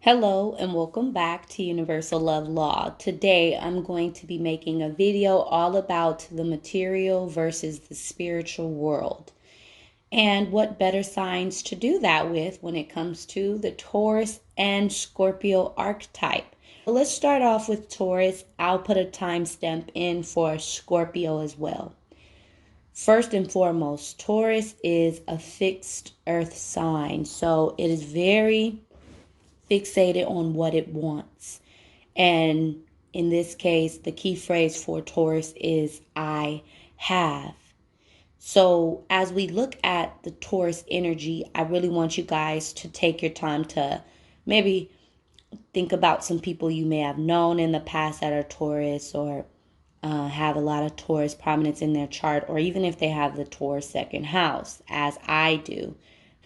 Hello and welcome back to Universal Love Law. Today I'm going to be making a video all about the material versus the spiritual world. And what better signs to do that with when it comes to the Taurus and Scorpio archetype. Let's start off with Taurus. I'll put a timestamp in for Scorpio as well. First and foremost, Taurus is a fixed earth sign. So it is very fixated on what it wants. And in this case, the key phrase for Taurus is I have. So as we look at the Taurus energy, I really want you guys to take your time to maybe think about some people you may have known in the past that are Taurus or have a lot of Taurus prominence in their chart, or even if they have the Taurus second house, as I do.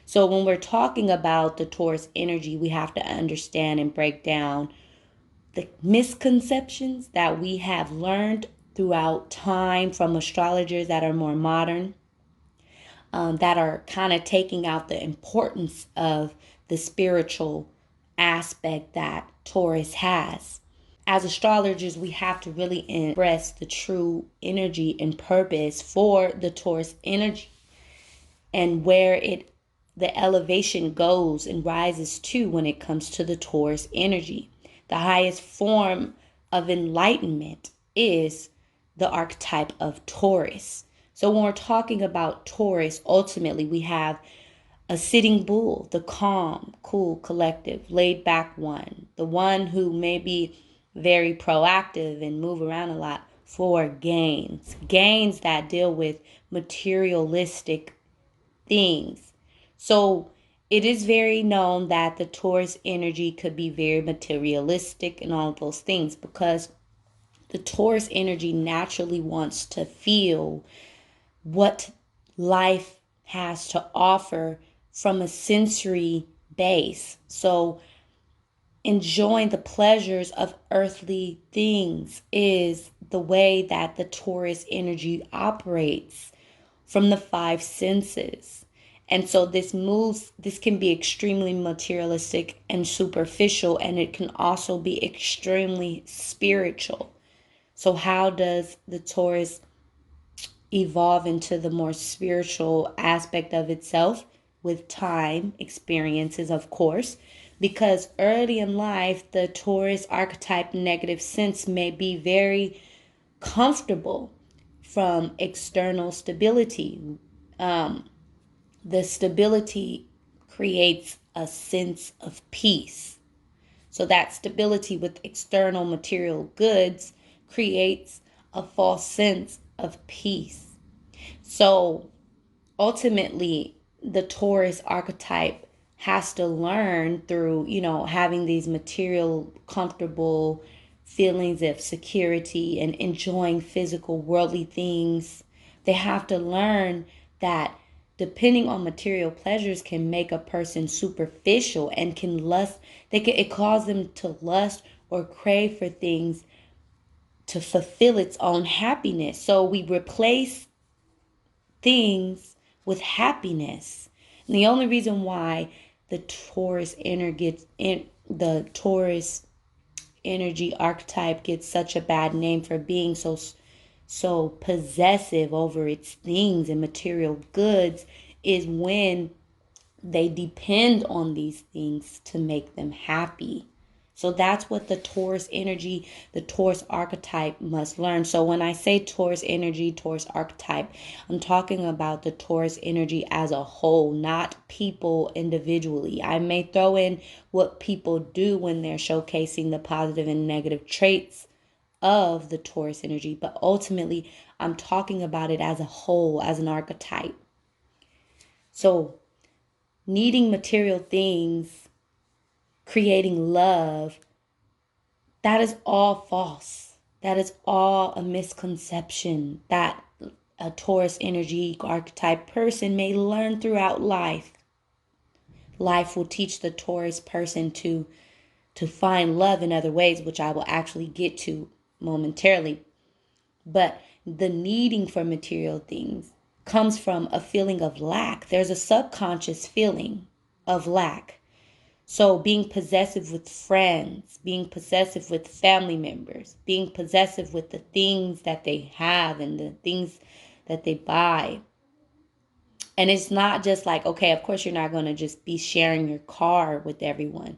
So when we're talking about the Taurus energy, we have to understand and break down the misconceptions that we have learned throughout time from astrologers that are more modern, that are kind of taking out the importance of the spiritual aspect that Taurus has. As astrologers, we have to really express the true energy and purpose for the Taurus energy and where the elevation goes and rises to when it comes to the Taurus energy. The highest form of enlightenment is the archetype of Taurus. So when we're talking about Taurus, ultimately we have a sitting bull, the calm, cool, collective, laid back one, the one who may be very proactive and move around a lot for gains that deal with materialistic things. So it is very known that the Taurus energy could be very materialistic and all of those things because the Taurus energy naturally wants to feel what life has to offer from a sensory base. So enjoying the pleasures of earthly things is the way that the Taurus energy operates from the five senses. And so this can be extremely materialistic and superficial, and it can also be extremely spiritual. So how does the Taurus evolve into the more spiritual aspect of itself? With time, experiences, of course, because early in life, the Taurus archetype negative sense may be very comfortable from external stability. The stability creates a sense of peace. So that stability with external material goods creates a false sense of peace. So ultimately, the Taurus archetype has to learn through, having these material, comfortable feelings of security and enjoying physical, worldly things. They have to learn that depending on material pleasures can make a person superficial and can lust. It causes them to lust or crave for things to fulfill its own happiness. So we replace things with happiness. And the only reason why the Taurus energy archetype gets such a bad name for being so possessive over its things and material goods is when they depend on these things to make them happy. So that's what the Taurus energy, the Taurus archetype must learn. So when I say Taurus energy, Taurus archetype, I'm talking about the Taurus energy as a whole, not people individually. I may throw in what people do when they're showcasing the positive and negative traits of the Taurus energy, but ultimately I'm talking about it as a whole, as an archetype. So needing material things, creating love, that is all false. That is all a misconception that a Taurus energy archetype person may learn throughout life. Life will teach the Taurus person to find love in other ways, which I will actually get to momentarily. But the needing for material things comes from a feeling of lack. There's a subconscious feeling of lack. So being possessive with friends, being possessive with family members, being possessive with the things that they have and the things that they buy. And it's not just like, okay, of course you're not going to just be sharing your car with everyone,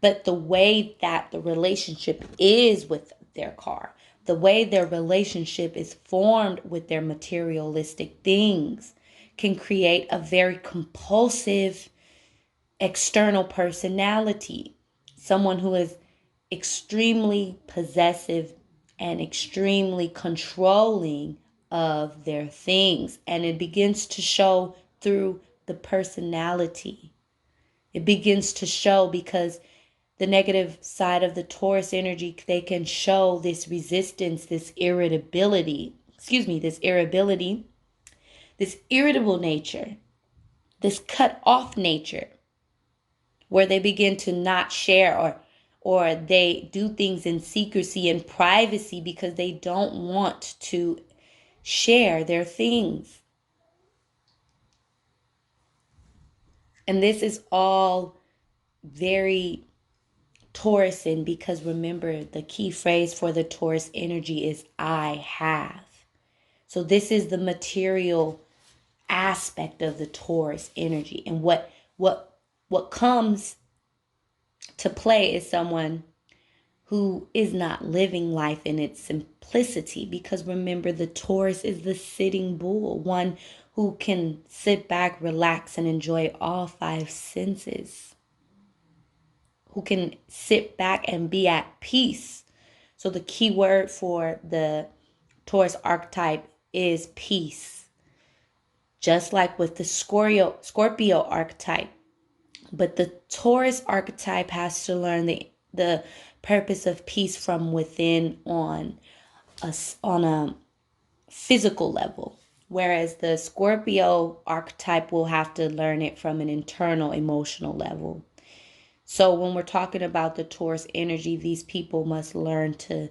but the way that the relationship is with their car, the way their relationship is formed with their materialistic things can create a very compulsive external personality. Someone who is extremely possessive and extremely controlling of their things. And it begins to show through the personality. It begins to show because the negative side of the Taurus energy, they can show this resistance, this irritability, this irritable nature, this cut off nature, where they begin to not share, or they do things in secrecy and privacy because they don't want to share their things. And this is all very Taurusan, because remember, the key phrase for the Taurus energy is I have. So this is the material aspect of the Taurus energy. And what comes to play is someone who is not living life in its simplicity, because remember, the Taurus is the sitting bull, one who can sit back, relax, and enjoy all five senses, who can sit back and be at peace. So the key word for the Taurus archetype is peace, just like with the Scorpio archetype. But the Taurus archetype has to learn the purpose of peace from within on a physical level, whereas the Scorpio archetype will have to learn it from an internal emotional level. So when we're talking about the Taurus energy, these people must learn to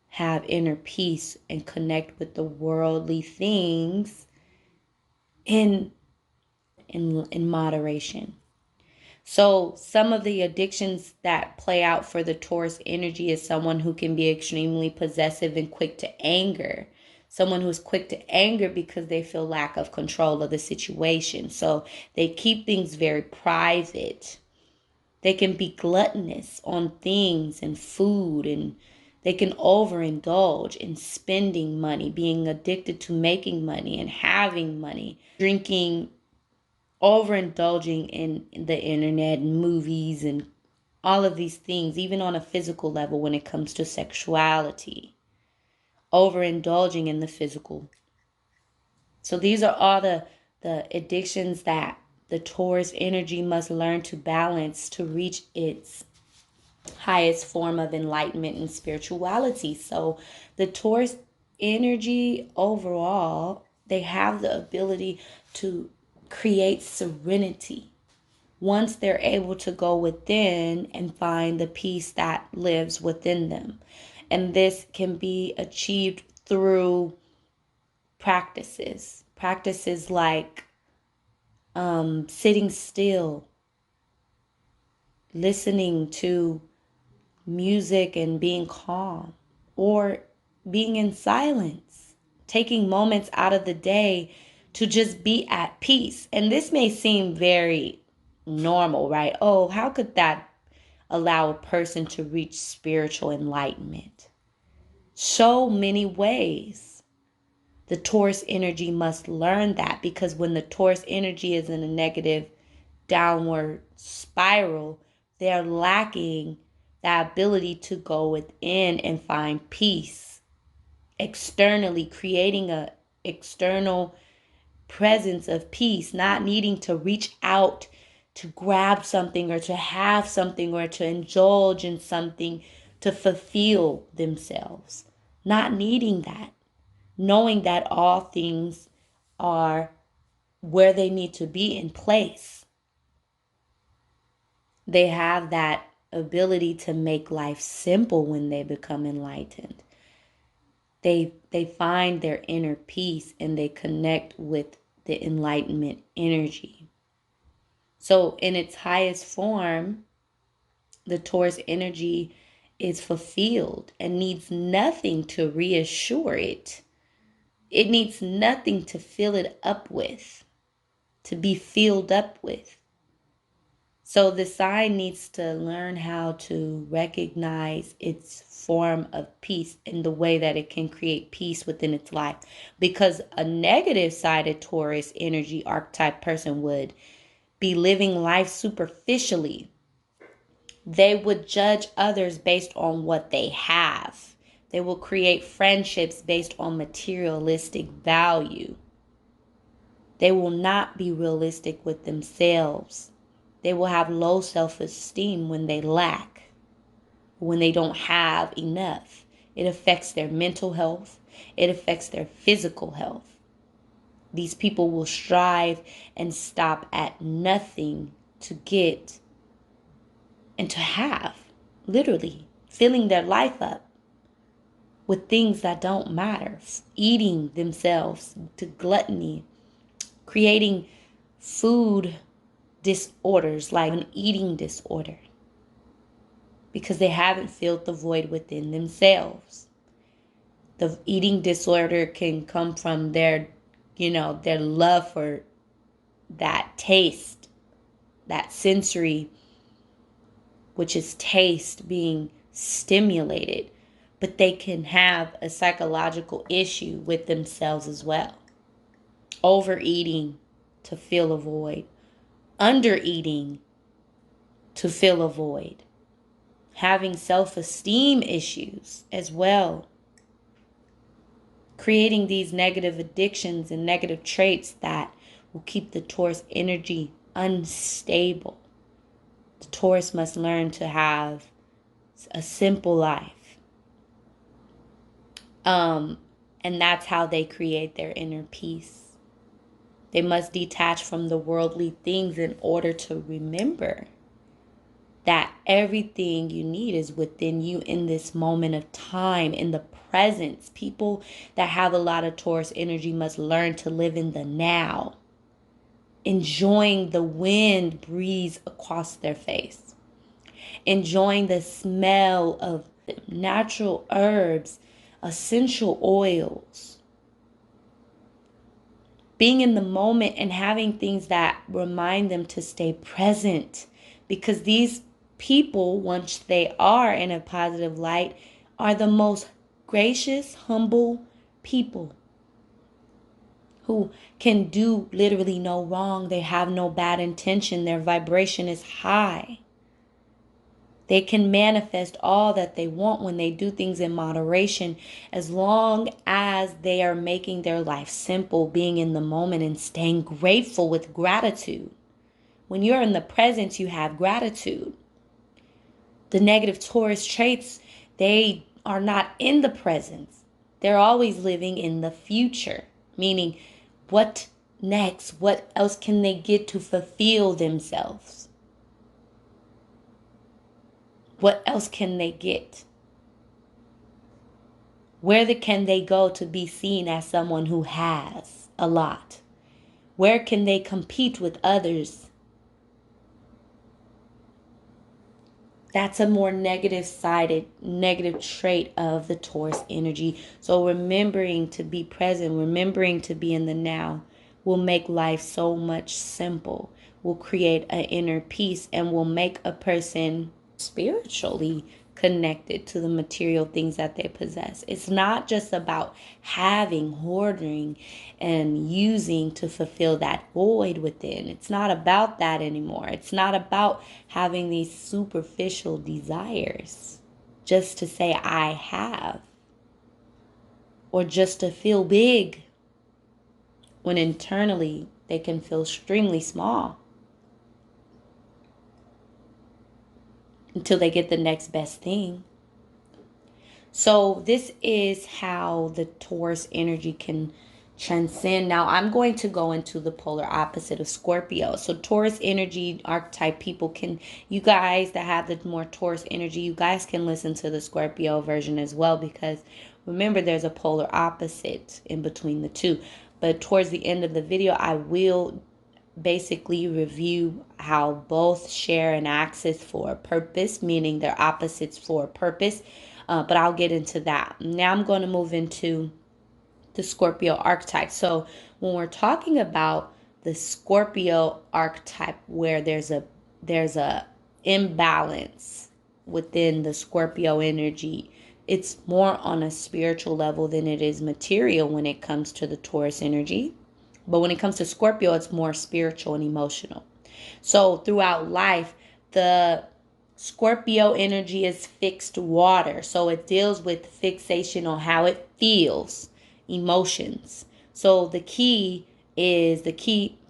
have inner peace and connect with the worldly things in moderation. So some of the addictions that play out for the Taurus energy is someone who can be extremely possessive and quick to anger. Someone who's quick to anger because they feel lack of control of the situation. So they keep things very private. They can be gluttonous on things and food, and they can overindulge in spending money, being addicted to making money and having money, drinking, overindulging in the internet and movies and all of these things, even on a physical level when it comes to sexuality, overindulging in the physical. So these are all the addictions that the Taurus energy must learn to balance to reach its highest form of enlightenment and spirituality. So the Taurus energy overall, they have the ability to create serenity once they're able to go within and find the peace that lives within them. And this can be achieved through practices like sitting still, listening to music and being calm, or being in silence, taking moments out of the day to just be at peace. And this may seem very normal, right? Oh, how could that allow a person to reach spiritual enlightenment? So many ways. The Taurus energy must learn that, because when the Taurus energy is in a negative downward spiral, they're lacking the ability to go within and find peace externally, creating a external presence of peace, not needing to reach out to grab something or to have something or to indulge in something to fulfill themselves. Not needing that. Knowing that all things are where they need to be in place. They have that ability to make life simple when they become enlightened. They find their inner peace and they connect with the enlightenment energy. So in its highest form, The Taurus energy is fulfilled and needs nothing to reassure it. It needs nothing to fill it up with, to be filled up with. So the sign needs to learn how to recognize its form of peace in the way that it can create peace within its life. Because a negative sided Taurus energy archetype person would be living life superficially. They would judge others based on what they have. They will create friendships based on materialistic value. They will not be realistic with themselves. They will have low self-esteem when they lack, when they don't have enough. It affects their mental health. It affects their physical health. These people will strive and stop at nothing to get and to have, literally, filling their life up with things that don't matter, eating themselves to gluttony, creating food disorders like an eating disorder because they haven't filled the void within themselves. The eating disorder can come from their love for that taste, that sensory, which is taste being stimulated. But they can have a psychological issue with themselves as well. Overeating to fill a void. Undereating to fill a void. Having self-esteem issues as well. Creating these negative addictions and negative traits that will keep the Taurus energy unstable. The Taurus must learn to have a simple life. And that's how they create their inner peace. They must detach from the worldly things in order to remember that everything you need is within you in this moment of time, in the presence. People that have a lot of Taurus energy must learn to live in the now, enjoying the wind breeze across their face, enjoying the smell of natural herbs, essential oils, being in the moment and having things that remind them to stay present. Because these people, once they are in a positive light, are the most gracious, humble people who can do literally no wrong. They have no bad intention. Their vibration is high. They can manifest all that they want when they do things in moderation, as long as they are making their life simple, being in the moment and staying grateful with gratitude. When you're in the presence, you have gratitude. The negative Taurus traits, they are not in the presence. They're always living in the future, meaning what next? What else can they get to fulfill themselves? What else can they get? Where can they go to be seen as someone who has a lot? Where can they compete with others? That's a more negative trait of the Taurus energy. So remembering to be present, remembering to be in the now will make life so much simple, will create an inner peace, and will make a person spiritually connected to the material things that they possess. It's not just about having, hoarding, and using to fulfill that void within. It's not about that anymore. It's not about having these superficial desires just to say I have, or just to feel big, when internally they can feel extremely small until they get the next best thing. So this is how the Taurus energy can transcend. Now I'm going to go into the polar opposite of Scorpio. So Taurus energy archetype people you guys that have the more Taurus energy, you guys can listen to the Scorpio version as well, because remember there's a polar opposite in between the two. But towards the end of the video, I will basically review how both share an axis for a purpose, meaning they're opposites for a purpose. But I'll get into that. Now I'm going to move into the Scorpio archetype. So when we're talking about the Scorpio archetype, where there's a imbalance within the Scorpio energy, it's more on a spiritual level than it is material when it comes to the Taurus energy. But when it comes to Scorpio, it's more spiritual and emotional. So throughout life, the Scorpio energy is fixed water. So it deals with fixation on how it feels, emotions. So the key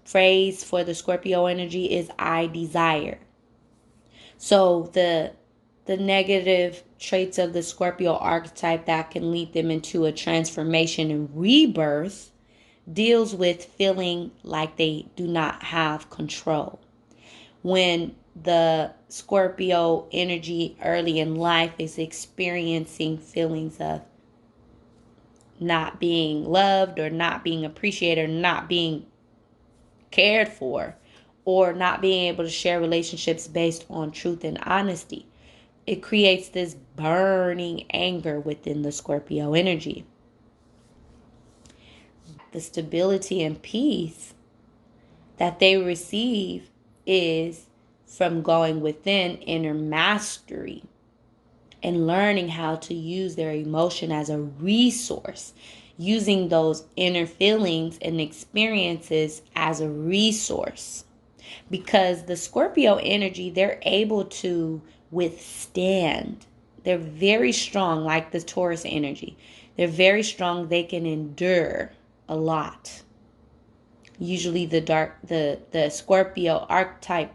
phrase for the Scorpio energy is I desire. So the negative traits of the Scorpio archetype that can lead them into a transformation and rebirth deals with feeling like they do not have control. When the Scorpio energy early in life is experiencing feelings of not being loved or not being appreciated or not being cared for or not being able to share relationships based on truth and honesty, it creates this burning anger within the Scorpio energy. The stability and peace that they receive is from going within inner mastery and learning how to use their emotion as a resource, using those inner feelings and experiences as a resource. Because the Scorpio energy, they're able to withstand. They're very strong, like the Taurus energy. They're very strong. They can endure a lot. Usually the Scorpio archetype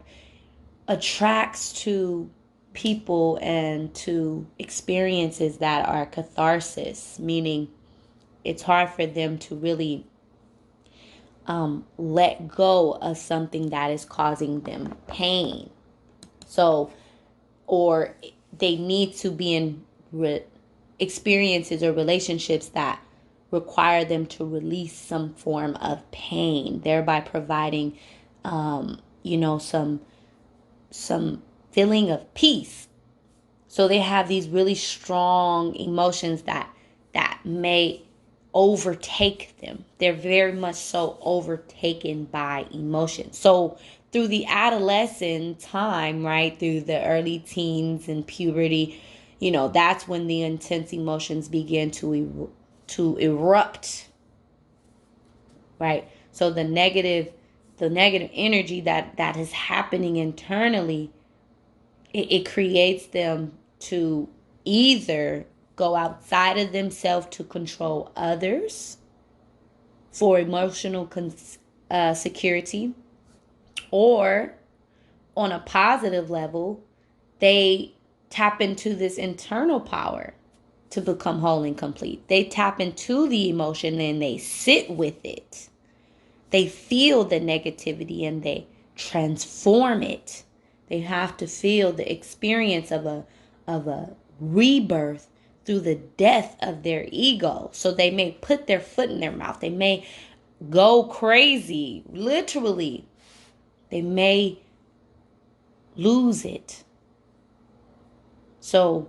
attracts to people and to experiences that are catharsis, meaning it's hard for them to really let go of something that is causing them pain. So, or they need to be in experiences or relationships that require them to release some form of pain, thereby providing, some feeling of peace. So they have these really strong emotions that may overtake them. They're very much so overtaken by emotion. So through the adolescent time, right, through the early teens and puberty, that's when the intense emotions begin to erupt, right? So the negative energy that is happening internally, it creates them to either go outside of themselves to control others for emotional security, or on a positive level, they tap into this internal power to become whole and complete. They tap into the emotion and they sit with it. They feel the negativity and they transform it. They have to feel the experience of a rebirth through the death of their ego. So they may put their foot in their mouth. They may go crazy, literally. They may lose it. So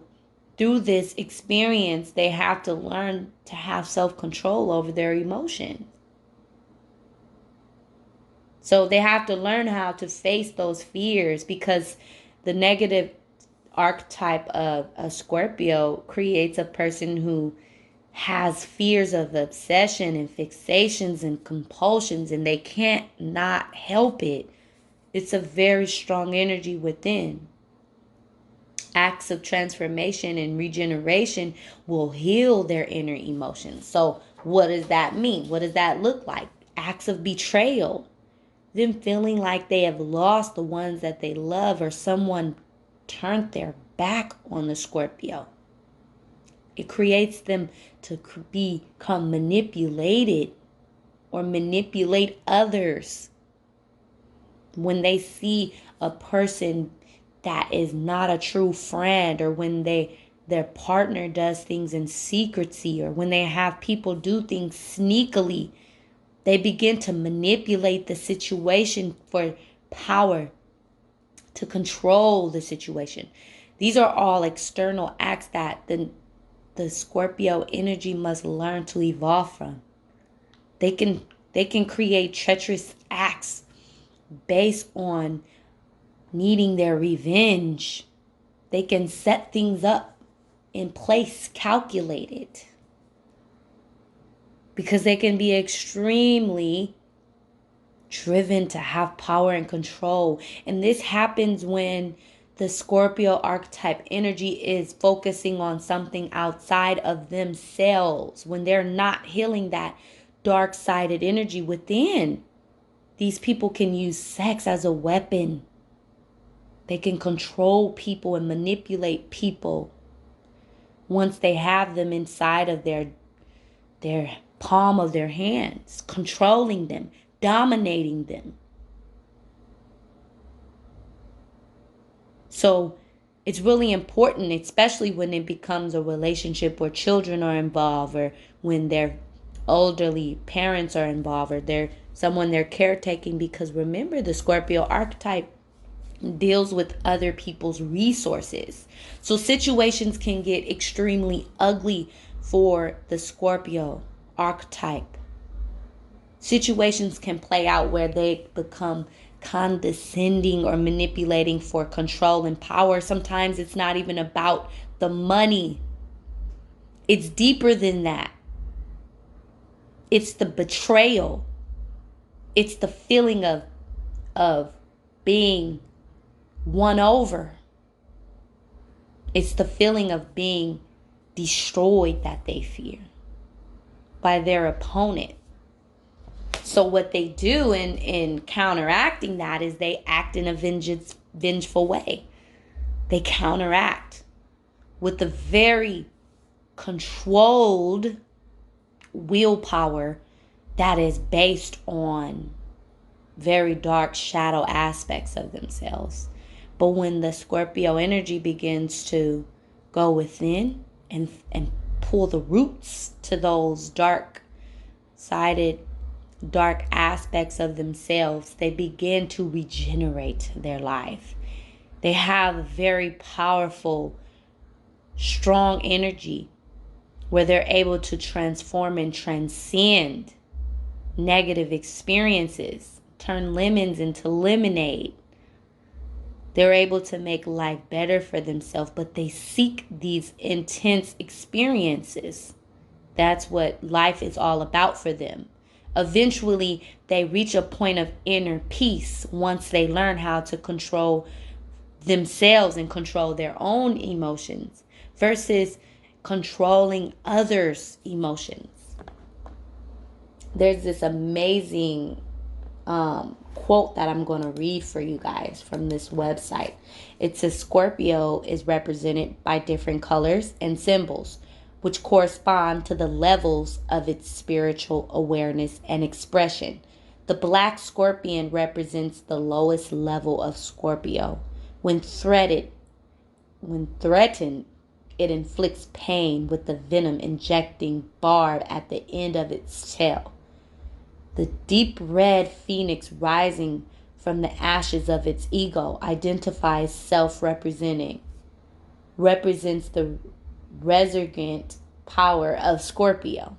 through this experience, they have to learn to have self-control over their emotions. So they have to learn how to face those fears, because the negative archetype of a Scorpio creates a person who has fears of obsession and fixations and compulsions, and they can't not help it. It's a very strong energy within. Acts of transformation and regeneration will heal their inner emotions. So what does that mean? What does that look like? Acts of betrayal. Them feeling like they have lost the ones that they love, or someone turned their back on the Scorpio. It creates them to become manipulated or manipulate others. When they see a person that is not a true friend, or when their partner does things in secrecy, or when they have people do things sneakily, They begin to manipulate the situation for power, to control the situation. These are all external acts that the Scorpio energy must learn to evolve from. They can create treacherous acts based on needing their revenge. They can set things up in place calculated because they can be extremely driven to have power and control. And this happens when the Scorpio archetype energy is focusing on something outside of themselves, when they're not healing that dark-sided energy within. These people can use sex as a weapon. They can control people and manipulate people once they have them inside of their palm of their hands, controlling them, dominating them. So it's really important, especially when it becomes a relationship where children are involved, or when their elderly parents are involved, or they're someone they're caretaking, because remember, the Scorpio archetype deals with other people's resources. So situations can get extremely ugly for the Scorpio archetype. Situations can play out where they become condescending or manipulating for control and power. Sometimes it's not even about the money. It's deeper than that. It's the betrayal. It's the feeling of being won over. It's the feeling of being destroyed that they fear by their opponent. So what they do in counteracting that is they act in a vengeful way. They counteract with a very controlled willpower that is based on very dark shadow aspects of themselves. But when the Scorpio energy begins to go within and pull the roots to those dark aspects of themselves, they begin to regenerate their life. They have a very powerful, strong energy where they're able to transform and transcend negative experiences, turn lemons into lemonade. They're able to make life better for themselves, but they seek these intense experiences. That's what life is all about for them. Eventually, they reach a point of inner peace once they learn how to control themselves and control their own emotions versus controlling others' emotions. There's this amazing quote that I'm going to read for you guys from this website. It says Scorpio is represented by different colors and symbols, which correspond to the levels of its spiritual awareness and expression. The black scorpion represents the lowest level of Scorpio. When threatened, it inflicts pain with the venom injecting barb at the end of its tail. The deep red phoenix rising from the ashes of its ego identifies self-representing, represents the resurgent power of Scorpio.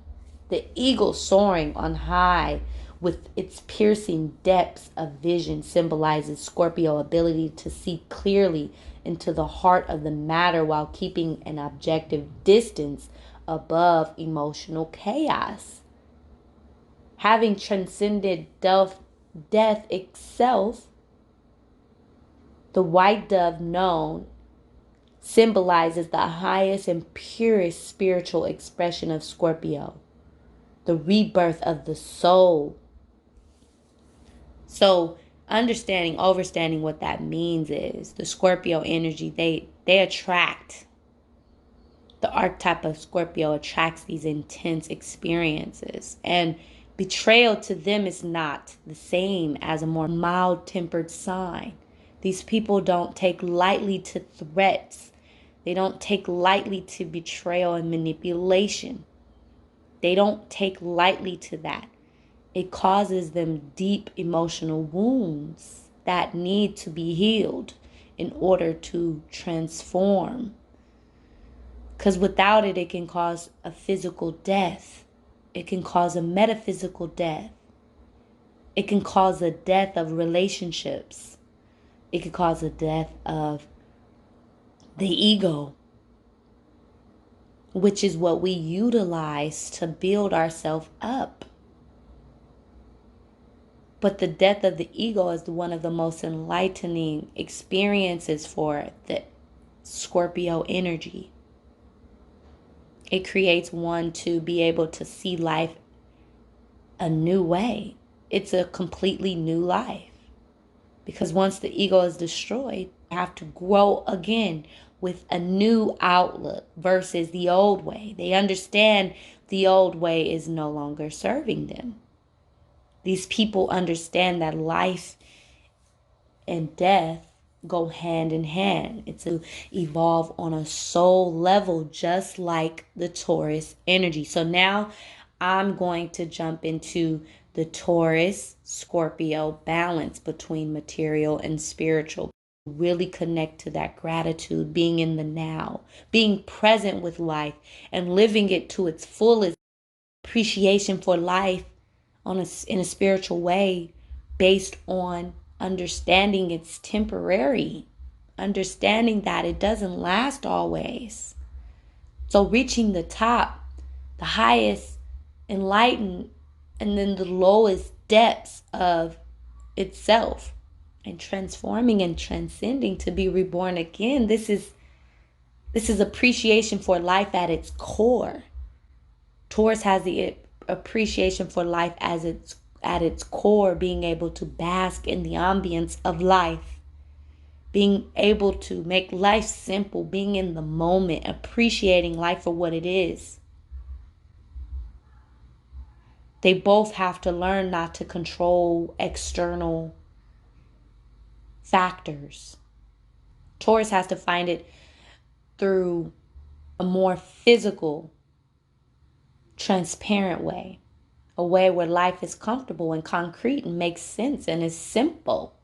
The eagle soaring on high with its piercing depths of vision symbolizes Scorpio's ability to see clearly into the heart of the matter while keeping an objective distance above emotional chaos. Having transcended death itself, the white dove known symbolizes the highest and purest spiritual expression of Scorpio, the rebirth of the soul. So understanding what that means is the Scorpio energy, they attract. The archetype of Scorpio attracts these intense experiences, and betrayal to them is not the same as a more mild-tempered sign. These people don't take lightly to threats. They don't take lightly to betrayal and manipulation. They don't take lightly to that. It causes them deep emotional wounds that need to be healed in order to transform. Because without it, it can cause a physical death. It can cause a metaphysical death. It can cause a death of relationships. It can cause a death of the ego, which is what we utilize to build ourselves up. But the death of the ego is one of the most enlightening experiences for the Scorpio energy. It creates one to be able to see life a new way. It's a completely new life. Because once the ego is destroyed, you have to grow again with a new outlook versus the old way. They understand the old way is no longer serving them. These people understand that life and death go hand in hand. It's to evolve on a soul level, just like the Taurus energy. So now I'm going to jump into the Taurus Scorpio balance between material and spiritual. Really connect to that gratitude, being in the now, being present with life and living it to its fullest. Appreciation for life in a spiritual way, based on understanding it's temporary, understanding that it doesn't last always. So reaching the top, the highest enlightened, and then the lowest depths of itself, and transforming and transcending to be reborn again. This is appreciation for life at its core. Taurus has the appreciation for life as at its core, being able to bask in the ambience of life, being able to make life simple, being in the moment, appreciating life for what it is. They both have to learn not to control external factors. Taurus has to find it through a more physical, transparent way. A way where life is comfortable and concrete and makes sense and is simple.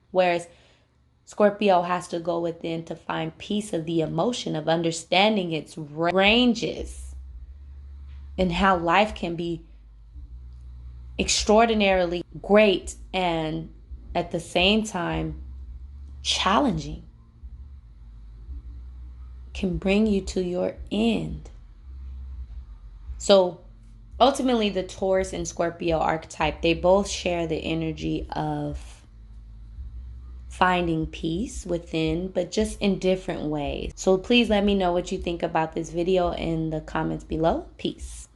Whereas Scorpio has to go within to find peace of the emotion, of understanding its ranges and how life can be extraordinarily great and at the same time challenging. Can bring you to your end. So ultimately, the Taurus and Scorpio archetype, they both share the energy of finding peace within, but just in different ways. So please let me know what you think about this video in the comments below. Peace.